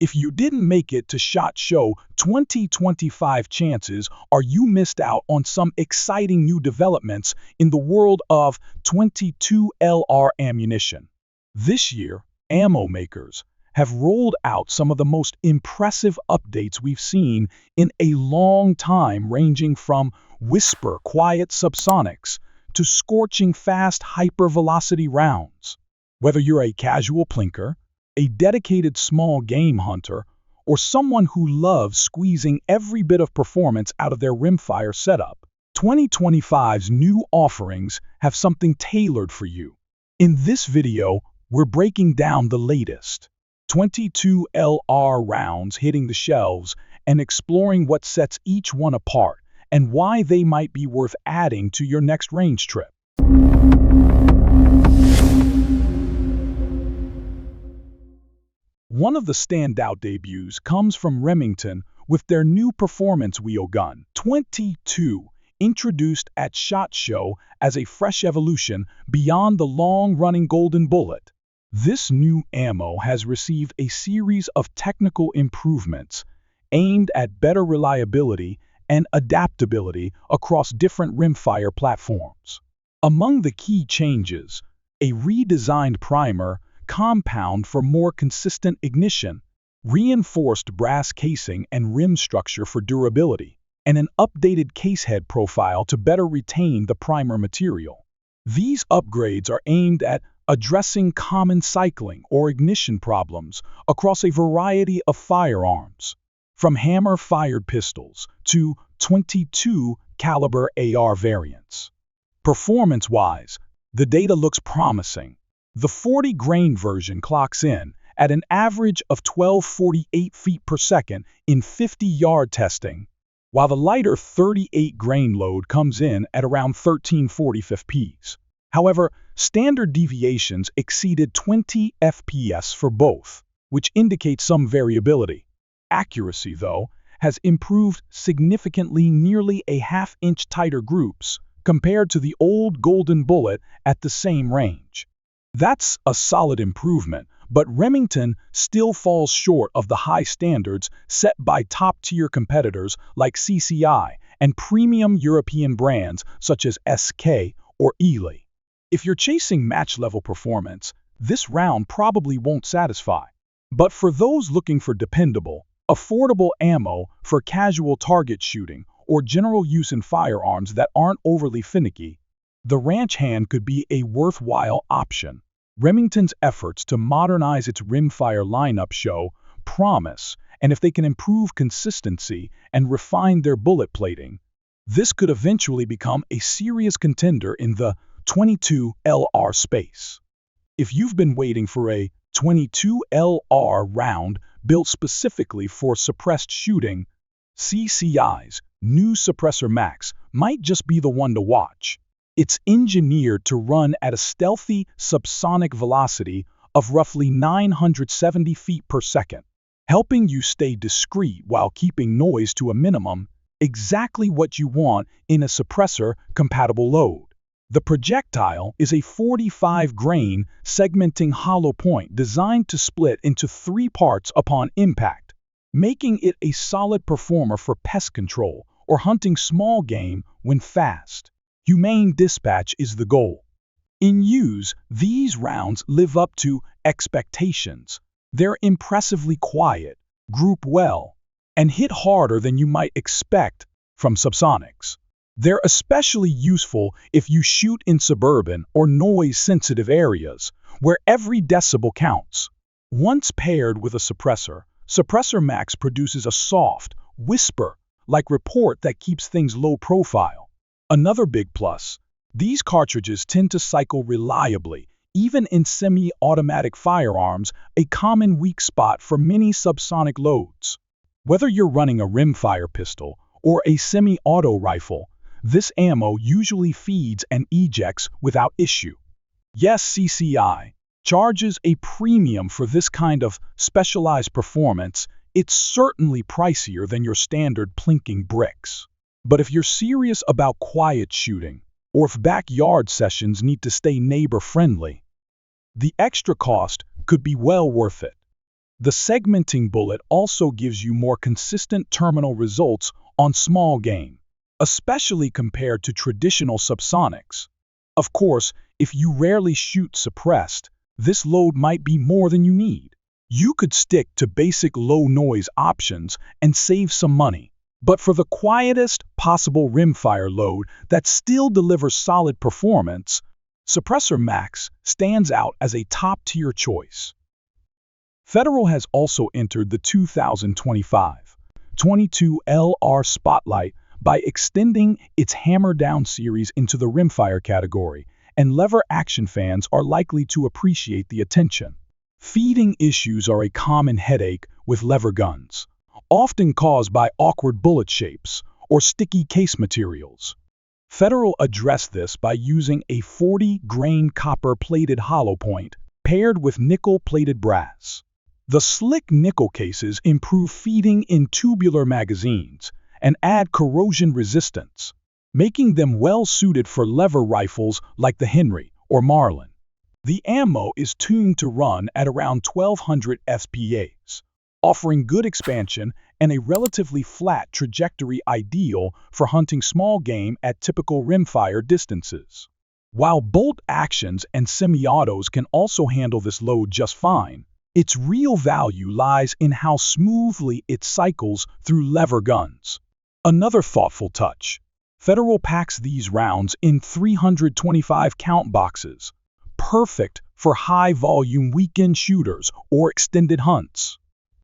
If you didn't make it to SHOT Show 2025, chances are you missed out on some exciting new developments in the world of 22LR ammunition. This year, ammo makers have rolled out some of the most impressive updates we've seen in a long time, ranging from whisper quiet subsonics to scorching fast hypervelocity rounds. Whether you're a casual plinker, a dedicated small game hunter, or someone who loves squeezing every bit of performance out of their rimfire setup, 2025's new offerings have something tailored for you. In this video, we're breaking down the latest 22LR rounds hitting the shelves and exploring what sets each one apart and why they might be worth adding to your next range trip. One of the standout debuts comes from Remington with their new performance wheel gun, 22, introduced at SHOT Show as a fresh evolution beyond the long-running Golden Bullet. This new ammo has received a series of technical improvements aimed at better reliability and adaptability across different rimfire platforms. Among the key changes, a redesigned primer compound for more consistent ignition, reinforced brass casing and rim structure for durability, and an updated casehead profile to better retain the primer material. These upgrades are aimed at addressing common cycling or ignition problems across a variety of firearms, from hammer-fired pistols to .22 caliber AR variants. Performance-wise, the data looks promising. The 40-grain version clocks in at an average of 1248 feet per second in 50-yard testing, while the lighter 38-grain load comes in at around 1340 fps. However, standard deviations exceeded 20 FPS for both, which indicates some variability. Accuracy, though, has improved significantly, nearly a half-inch tighter groups compared to the old Golden Bullet at the same range. That's a solid improvement, but Remington still falls short of the high standards set by top-tier competitors like CCI and premium European brands such as SK or Aguila. If you're chasing match-level performance, this round probably won't satisfy. But for those looking for dependable, affordable ammo for casual target shooting or general use in firearms that aren't overly finicky, the ranch hand could be a worthwhile option. Remington's efforts to modernize its rimfire lineup show promise, and if they can improve consistency and refine their bullet plating, this could eventually become a serious contender in the 22LR space. If you've been waiting for a 22LR round built specifically for suppressed shooting, CCI's new Suppressor Max might just be the one to watch. It's engineered to run at a stealthy subsonic velocity of roughly 970 feet per second, helping you stay discreet while keeping noise to a minimum, exactly what you want in a suppressor-compatible load. The projectile is a 45-grain segmenting hollow point designed to split into 3 parts upon impact, making it a solid performer for pest control or hunting small game when fast. Humane dispatch is the goal. In use, these rounds live up to expectations. They're impressively quiet, group well, and hit harder than you might expect from subsonics. They're especially useful if you shoot in suburban or noise-sensitive areas, where every decibel counts. Once paired with a suppressor, Suppressor Max produces a soft, whisper-like report that keeps things low profile. Another big plus, these cartridges tend to cycle reliably, even in semi-automatic firearms, a common weak spot for many subsonic loads. Whether you're running a rimfire pistol or a semi-auto rifle, this ammo usually feeds and ejects without issue. Yes, CCI charges a premium for this kind of specialized performance. It's certainly pricier than your standard plinking bricks. But if you're serious about quiet shooting, or if backyard sessions need to stay neighbor-friendly, the extra cost could be well worth it. The segmenting bullet also gives you more consistent terminal results on small game, especially compared to traditional subsonics. Of course, if you rarely shoot suppressed, this load might be more than you need. You could stick to basic low-noise options and save some money. But for the quietest possible rimfire load that still delivers solid performance, Suppressor Max stands out as a top-tier choice. Federal has also entered the 2025 22 LR Spotlight by extending its Hammer Down series into the rimfire category, and lever action fans are likely to appreciate the attention. Feeding issues are a common headache with lever guns, often caused by awkward bullet shapes or sticky case materials. Federal addressed this by using a 40-grain copper-plated hollow point paired with nickel-plated brass. The slick nickel cases improve feeding in tubular magazines and add corrosion resistance, making them well-suited for lever rifles like the Henry or Marlin. The ammo is tuned to run at around 1200 SPAs, offering good expansion and a relatively flat trajectory ideal for hunting small game at typical rimfire distances. While bolt actions and semi-autos can also handle this load just fine, its real value lies in how smoothly it cycles through lever guns. Another thoughtful touch: Federal packs these rounds in 325 count boxes, perfect for high-volume weekend shooters or extended hunts.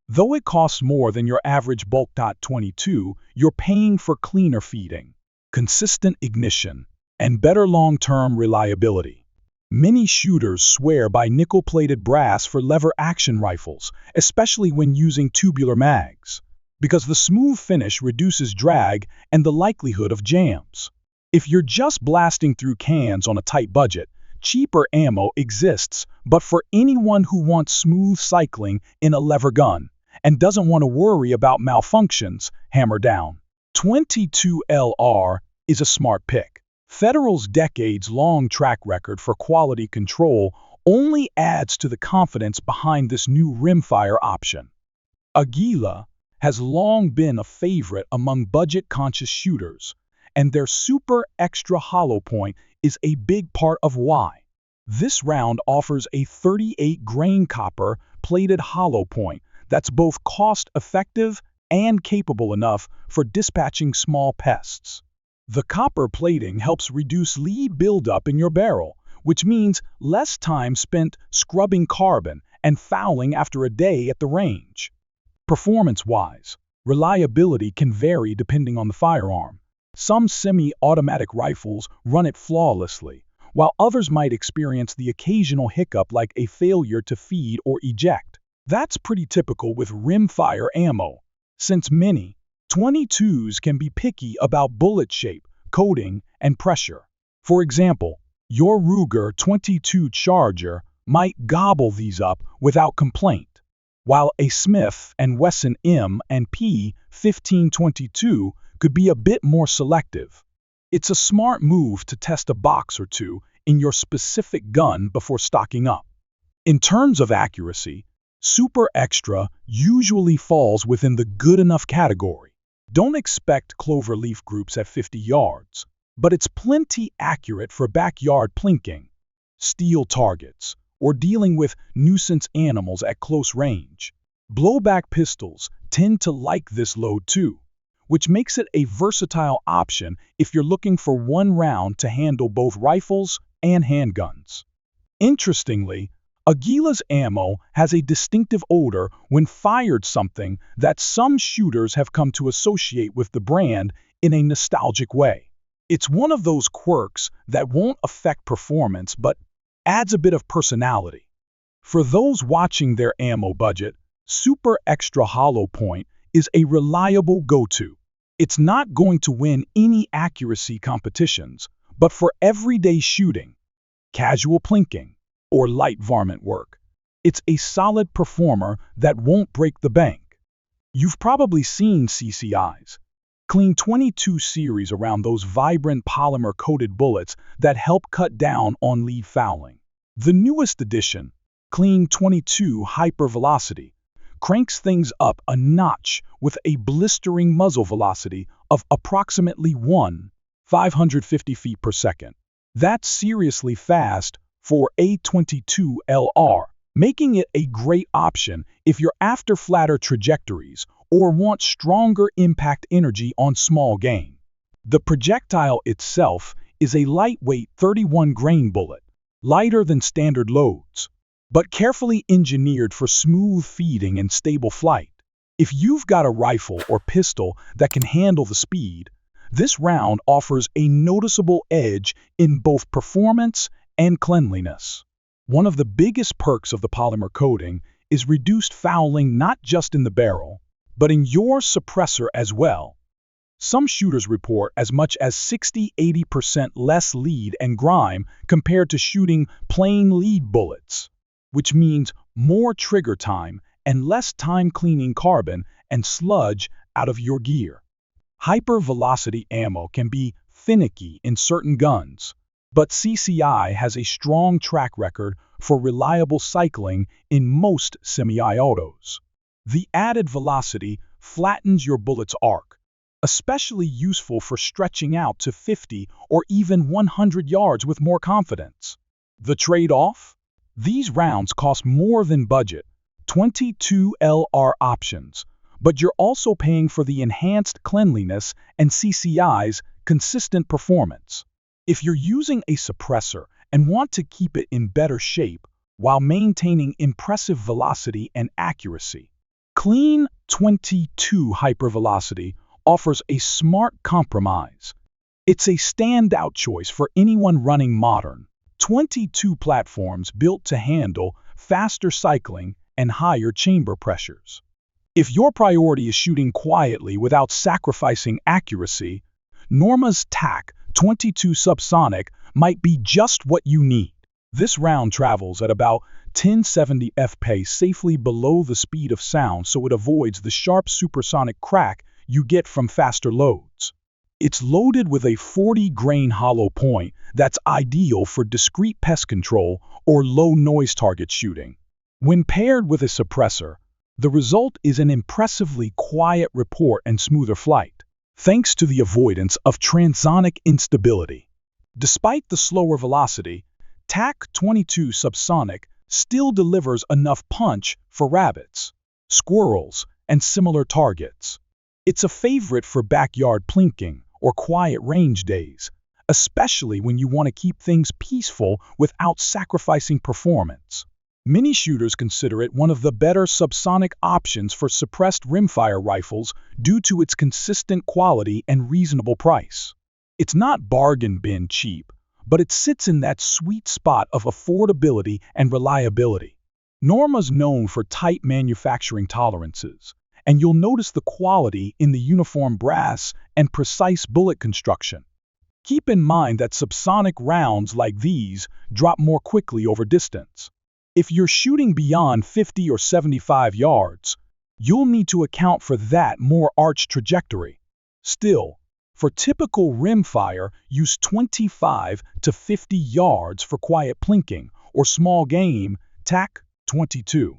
Though it costs more than your average bulk .22, you're paying for cleaner feeding, consistent ignition, and better long-term reliability. Many shooters swear by nickel-plated brass for lever action rifles, especially when using tubular mags, because the smooth finish reduces drag and the likelihood of jams. If you're just blasting through cans on a tight budget, cheaper ammo exists, but for anyone who wants smooth cycling in a lever gun and doesn't want to worry about malfunctions, Hammer Down 22 LR is a smart pick. Federal's decades-long track record for quality control only adds to the confidence behind this new rimfire option. Aguila has long been a favorite among budget-conscious shooters, and their super extra hollow point is a big part of why. This round offers a 38-grain copper-plated hollow point that's both cost-effective and capable enough for dispatching small pests. The copper plating helps reduce lead buildup in your barrel, which means less time spent scrubbing carbon and fouling after a day at the range. Performance-wise, reliability can vary depending on the firearm. Some semi-automatic rifles run it flawlessly, while others might experience the occasional hiccup like a failure to feed or eject. That's pretty typical with rimfire ammo, since many 22s can be picky about bullet shape, coating, and pressure. For example, your Ruger 22 Charger might gobble these up without complaint, while a Smith & Wesson M&P 1522 could be a bit more selective. It's a smart move to test a box or two in your specific gun before stocking up. In terms of accuracy, Super Extra usually falls within the good enough category. Don't expect cloverleaf groups at 50 yards, but it's plenty accurate for backyard plinking, steel targets, or dealing with nuisance animals at close range. Blowback pistols tend to like this load too, which makes it a versatile option if you're looking for one round to handle both rifles and handguns. Interestingly, Aguila's ammo has a distinctive odor when fired, something that some shooters have come to associate with the brand in a nostalgic way. It's one of those quirks that won't affect performance but adds a bit of personality. For those watching their ammo budget, Super Extra Hollow Point is a reliable go-to. It's not going to win any accuracy competitions, but for everyday shooting, casual plinking, or light varmint work, it's a solid performer that won't break the bank. You've probably seen CCI's Clean 22 series around those vibrant polymer-coated bullets that help cut down on lead fouling. The newest edition, Clean 22 Hyper Velocity, cranks things up a notch with a blistering muzzle velocity of approximately 550 feet per second. That's seriously fast for a .22 LR, making it a great option if you're after flatter trajectories or want stronger impact energy on small game. The projectile itself is a lightweight 31-grain bullet, lighter than standard loads, but carefully engineered for smooth feeding and stable flight. If you've got a rifle or pistol that can handle the speed, this round offers a noticeable edge in both performance and cleanliness. One of the biggest perks of the polymer coating is reduced fouling not just in the barrel, but in your suppressor as well. Some shooters report as much as 60–80% less lead and grime compared to shooting plain lead bullets, which means more trigger time and less time cleaning carbon and sludge out of your gear. Hyper-velocity ammo can be finicky in certain guns, but CCI has a strong track record for reliable cycling in most semi-autos. The added velocity flattens your bullet's arc, especially useful for stretching out to 50 or even 100 yards with more confidence. The trade-off? These rounds cost more than budget, .22 LR options, but you're also paying for the enhanced cleanliness and CCI's consistent performance. If you're using a suppressor and want to keep it in better shape while maintaining impressive velocity and accuracy, Clean .22 Hypervelocity offers a smart compromise. It's a standout choice for anyone running modern .22 platforms built to handle faster cycling and higher chamber pressures. If your priority is shooting quietly without sacrificing accuracy, Norma's TAC .22 Subsonic might be just what you need. This round travels at about 1070 fps safely below the speed of sound, so it avoids the sharp supersonic crack you get from faster loads. It's loaded with a 40-grain hollow point that's ideal for discrete pest control or low-noise target shooting. When paired with a suppressor, the result is an impressively quiet report and smoother flight, thanks to the avoidance of transonic instability. Despite the slower velocity, TAC .22 Subsonic still delivers enough punch for rabbits, squirrels, and similar targets. It's a favorite for backyard plinking or quiet range days, especially when you want to keep things peaceful without sacrificing performance. Many shooters consider it one of the better subsonic options for suppressed rimfire rifles due to its consistent quality and reasonable price. It's not bargain bin cheap, but it sits in that sweet spot of affordability and reliability. Norma's known for tight manufacturing tolerances, and you'll notice the quality in the uniform brass and precise bullet construction. Keep in mind that subsonic rounds like these drop more quickly over distance. If you're shooting beyond 50 or 75 yards, you'll need to account for that more arch trajectory. Still, for typical rimfire, use 25 to 50 yards for quiet plinking or small game TAC .22.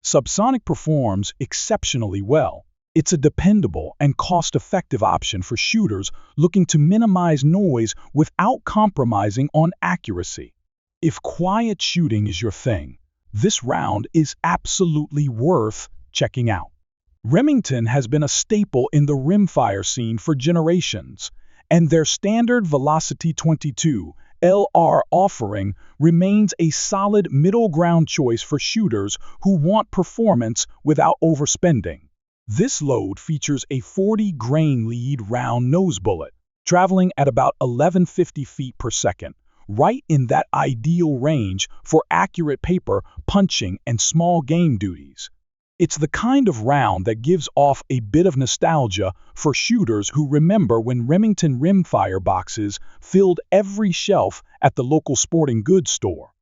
Subsonic performs exceptionally well. It's a dependable and cost-effective option for shooters looking to minimize noise without compromising on accuracy. If quiet shooting is your thing, this round is absolutely worth checking out. Remington has been a staple in the rimfire scene for generations, and their standard Velocity .22 LR offering remains a solid middle ground choice for shooters who want performance without overspending. This load features a 40-grain lead round nose bullet, traveling at about 1150 feet per second, right in that ideal range for accurate paper punching and small game duties. It's the kind of round that gives off a bit of nostalgia for shooters who remember when Remington rimfire boxes filled every shelf at the local sporting goods store.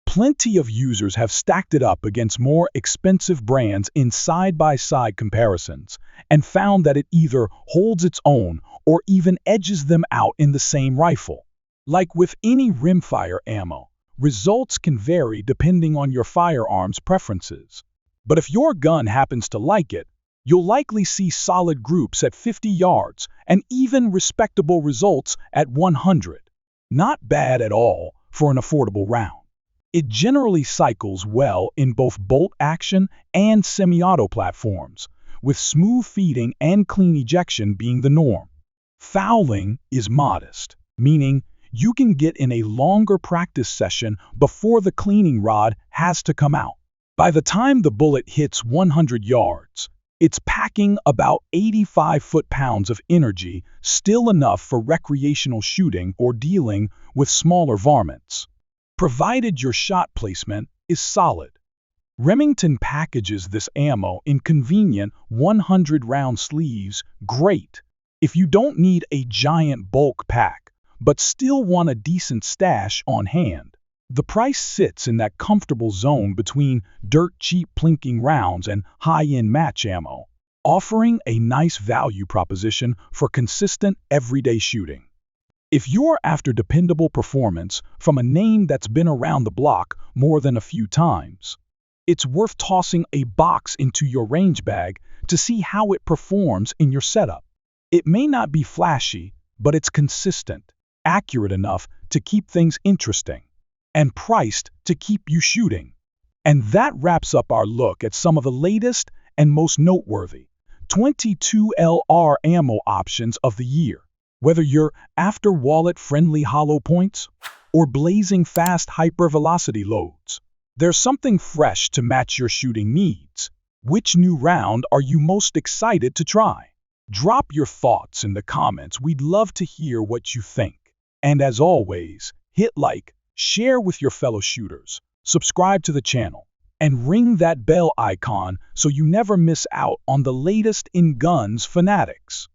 Plenty of users have stacked it up against more expensive brands in side-by-side comparisons and found that it either holds its own or even edges them out in the same rifle. Like with any rimfire ammo, results can vary depending on your firearm's preferences. But if your gun happens to like it, you'll likely see solid groups at 50 yards and even respectable results at 100. Not bad at all for an affordable round. It generally cycles well in both bolt action and semi-auto platforms, with smooth feeding and clean ejection being the norm. Fouling is modest, meaning you can get in a longer practice session before the cleaning rod has to come out. By the time the bullet hits 100 yards, it's packing about 85 foot-pounds of energy, still enough for recreational shooting or dealing with smaller varmints, provided your shot placement is solid. Remington packages this ammo in convenient 100-round sleeves. Great if you don't need a giant bulk pack, but still want a decent stash on hand. The price sits in that comfortable zone between dirt-cheap plinking rounds and high-end match ammo, offering a nice value proposition for consistent everyday shooting. If you're after dependable performance from a name that's been around the block more than a few times, it's worth tossing a box into your range bag to see how it performs in your setup. It may not be flashy, but it's consistent, accurate enough to keep things interesting, and priced to keep you shooting. And that wraps up our look at some of the latest and most noteworthy 22LR ammo options of the year. Whether you're after wallet-friendly hollow points or blazing fast hypervelocity loads, there's something fresh to match your shooting needs. Which new round are you most excited to try? Drop your thoughts in the comments. We'd love to hear what you think. And as always, hit like, share with your fellow shooters, subscribe to the channel, and ring that bell icon so you never miss out on the latest in guns fanatics.